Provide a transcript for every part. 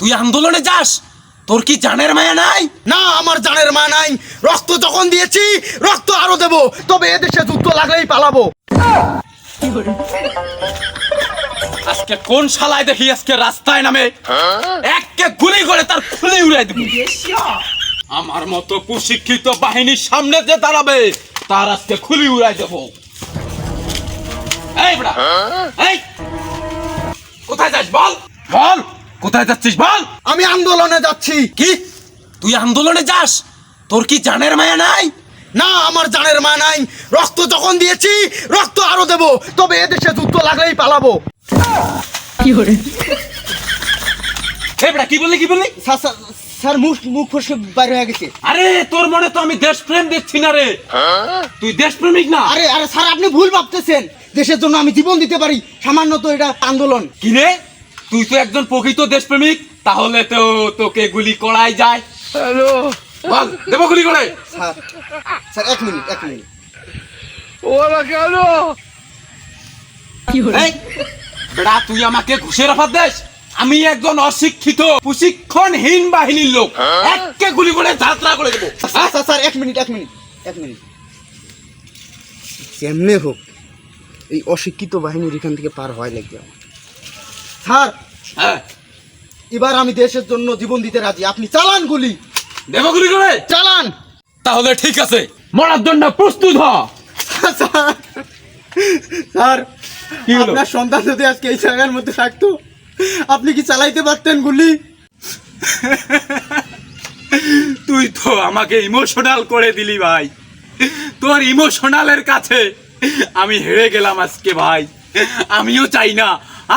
তুই আন্দোলনে যাস, তোর কি জানের মায়া নাই? না, আমার জানের মায়া নাই। রক্ত যখন দিয়েছি রক্ত আরো দেব, তবে এদেশে যুদ্ধ লাগলেই পালাবো। আজকে কোন শালায় দেখি আজকে রাস্তায় নামে এককে গুলি করে তার খুলি উড়াই দেব। আমার মতো প্রশিক্ষিত বাহিনীর সামনে যে দাঁড়াবে তার আজকে খুলি উড়াই দেব। এই বড়া, এই কোথায় যাস বল, বল কোথায় যাচ্ছিস বল। আমি আন্দোলনে যাচ্ছি। কি তুই আন্দোলনে যাস, তোর কি জানের মায়া নাই? না, আমার জানের মায়া নাই। রক্ত যখন দিয়েছি রক্ত আরো দেব, তবে এদেশে যুদ্ধ লাগলেই পালাবো। এই বড়া, কি বললি কি বললি? স্যার মুখ মুখ ফসকে বাইরে হয়ে গেছে। আরে তোর মনে তো আমি দেশপ্রেম দেখছি না রে, তুই দেশপ্রেমিক না। আরে আরে স্যার, আপনি ভুল ভাবতেছেন। দেশের জন্য আমি জীবন দিতে পারি, সামান্য তো এটা আন্দোলন। কিরে তুই তো একজন প্রকৃত দেশপ্রেমিক, তাহলে তো তোকে গুলি করাই যায়। হ্যালো বল, দেব গুলি করে? স্যার স্যার, এক মিনিট। ওরা কেন? এই বেড়া, তুই আমাকে ঘুষের অফার দেস? আমি একজন অশিক্ষিত প্রশিক্ষণহীন বাহিনীর লোক, এককে গুলি করে যাত্রা করে দেবো। স্যার, এক মিনিট। যেমনে হোক এই অশিক্ষিত বাহিনীর এখান থেকে পার হয় লাগবে আমার। স্যার, হ্যাঁ এবার আমি দেশের জন্য জীবন দিতে রাজি। আপনি চালান গুলি। দেব গুলি করে? চালান। তাহলে ঠিক আছে, মরার জন্য প্রস্তুত হ। স্যার, কি হলো? আপনার সন্তান যদি আজকে এই জায়গার মধ্যে থাকতো, আপনি কি চালাইতে পারতেন গুলি? তুই তো আমাকে ইমোশনাল করে দিলি ভাই, তোর ইমোশনালের কাছে আমি হেরে গেলাম আজকে ভাই। আমিও চাই না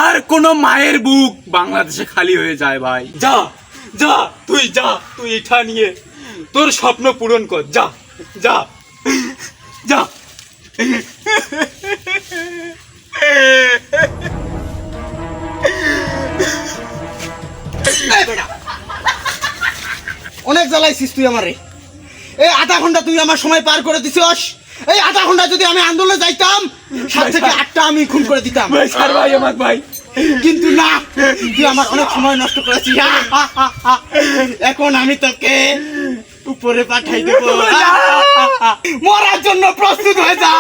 আর কোনো মায়ের বুক বাংলাদেশে খালি হয়ে যায় ভাই। যা যা, তুই যা, তুই এটা নিয়ে তোর স্বপ্ন পূরণ কর, যা যা যা। অনেক জ্বালাইছিস তুই আমারে। এই আধা ঘন্টা তুই আমার সময় পার করে দিছিস। এই আধা ঘন্টা যদি আমি আন্দোলনে যাইতাম, 7 থেকে 8টা আমি খুন করে দিতাম। ভাই স্যার, ভাই আমার ভাই, কিন্তু না, তুই আমার অনেক সময় নষ্ট করেছিস। এখন আমি তোকে উপরে পাঠাই দেব। মরার জন্য প্রস্তুত হয়ে যা।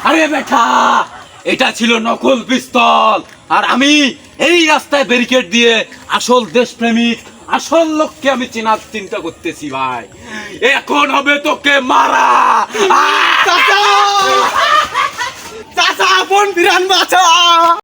আরে বেটা, এটা ছিল নকল পিস্তল, আর আমি এই রাস্তায় ব্যারিকেড দিয়ে আসল দেশপ্রেমিক, আসল লোককে আমি চেনার চিন্তা করতেছি ভাই। এখন হবে তোকে মারা। চাচা, চাচা, বোন বিরান বাঁচাও।